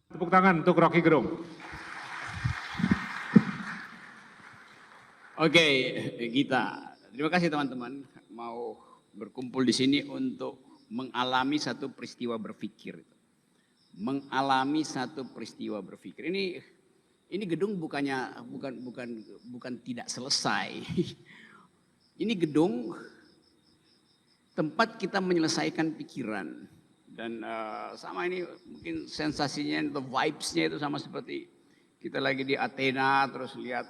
Tepuk tangan untuk Rocky Gerung. Oke, Gita. Terima kasih teman-teman mau berkumpul di sini untuk mengalami satu peristiwa berpikir. Mengalami satu peristiwa berpikir. Ini gedung bukan tidak selesai. Ini gedung tempat kita menyelesaikan pikiran. Dan sama ini mungkin sensasinya atau vibes-nya itu sama seperti kita lagi di Athena terus lihat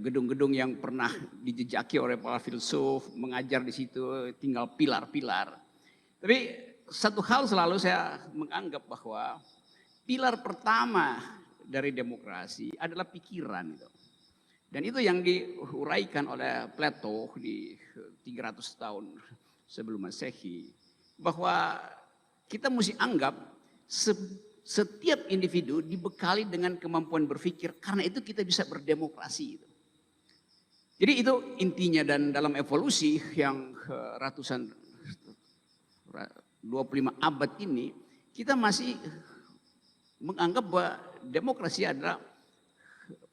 gedung-gedung yang pernah dijejaki oleh para filsuf, mengajar di situ tinggal pilar-pilar. Tapi satu hal selalu saya menganggap bahwa pilar pertama dari demokrasi adalah pikiran. Dan itu yang diuraikan oleh Plato di 300 tahun sebelum Masehi. Bahwa kita mesti anggap setiap individu dibekali dengan kemampuan berpikir, karena itu kita bisa berdemokrasi. Jadi itu intinya, dan dalam evolusi yang ratusan 25 abad ini, kita masih menganggap bahwa demokrasi adalah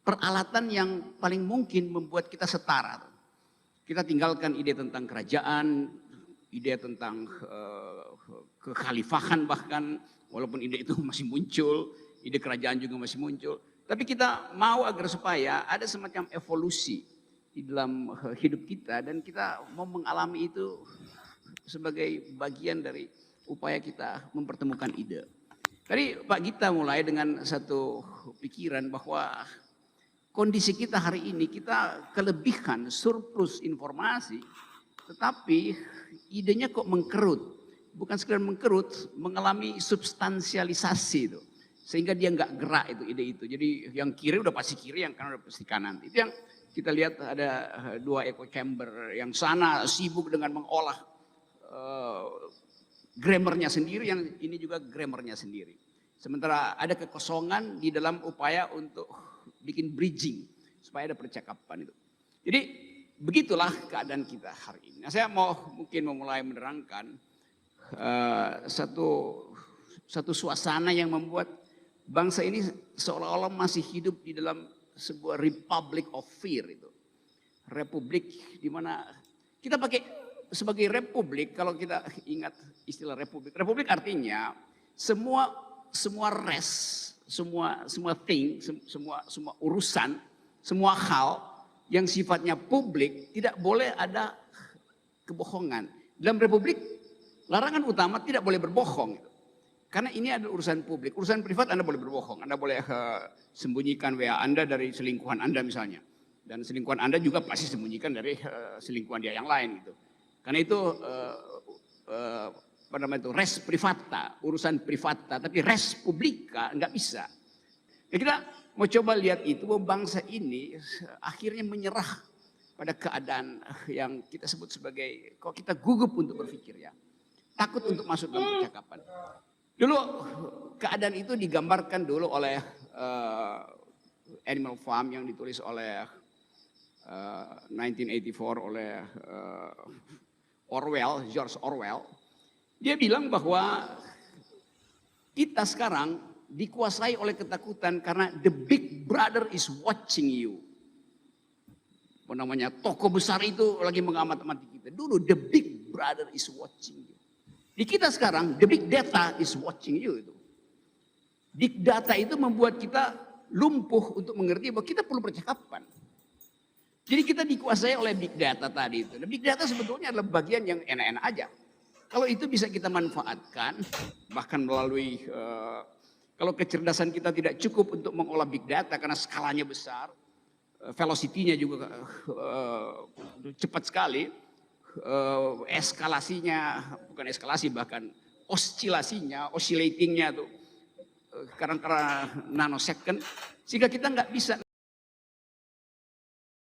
peralatan yang paling mungkin membuat kita setara. Kita tinggalkan ide tentang kerajaan, ide tentang kekhalifahan bahkan, walaupun ide itu masih muncul, ide kerajaan juga masih muncul. Tapi kita mau agar supaya ada semacam evolusi di dalam hidup kita, dan kita mau mengalami itu sebagai bagian dari upaya kita mempertemukan ide. Tadi Pak Gita mulai dengan satu pikiran bahwa kondisi kita hari ini, kita kelebihan surplus informasi, tetapi idenya kok mengkerut. Bukan sekedar mengkerut, mengalami substansialisasi itu. Sehingga dia nggak gerak itu ide itu. Jadi yang kiri udah pasti kiri, yang kanan udah pasti kanan. Itu yang kita lihat ada 2 echo chamber. Yang sana sibuk dengan mengolah grammarnya sendiri, yang ini juga grammarnya sendiri. Sementara ada kekosongan di dalam upaya untuk bikin bridging supaya ada percakapan itu. Jadi begitulah keadaan kita hari ini. Nah, saya mungkin memulai menerangkan satu suasana yang membuat bangsa ini seolah-olah masih hidup di dalam sebuah republic of fear itu. Republik di mana kita pakai sebagai republik, kalau kita ingat istilah republik. Republik artinya semua urusan, semua hal yang sifatnya publik tidak boleh ada kebohongan. Dalam republik, larangan utama tidak boleh berbohong. Karena ini adalah urusan publik. Urusan privat Anda boleh berbohong. Anda boleh sembunyikan WA Anda dari selingkuhan Anda misalnya. Dan selingkuhan Anda juga pasti sembunyikan dari selingkuhan dia yang lain gitu. Karena itu res privata, urusan privata. Tapi res publika nggak bisa. Ya, kita mau coba lihat itu bahwa bangsa ini akhirnya menyerah pada keadaan yang kita sebut sebagai, kok kita gugup untuk berpikir ya. Takut untuk masuk dalam percakapan. Dulu keadaan itu digambarkan dulu oleh Animal Farm yang ditulis oleh 1984 oleh George Orwell. Dia bilang bahwa kita sekarang dikuasai oleh ketakutan karena the big brother is watching you. Apa namanya, tokoh besar itu lagi mengamati kita. Dulu the big brother is watching you. Di kita sekarang the big data is watching you itu. Big data itu membuat kita lumpuh untuk mengerti bahwa kita perlu percakapan. Jadi kita dikuasai oleh big data tadi itu. Dan big data sebetulnya adalah bagian yang enak-enak aja. Kalau itu bisa kita manfaatkan, bahkan melalui kalau kecerdasan kita tidak cukup untuk mengolah big data karena skalanya besar, velocity-nya juga cepat sekali, eskalasinya, bukan eskalasi bahkan oscillating-nya tuh kadang-kadang nanosecond, sehingga kita nggak bisa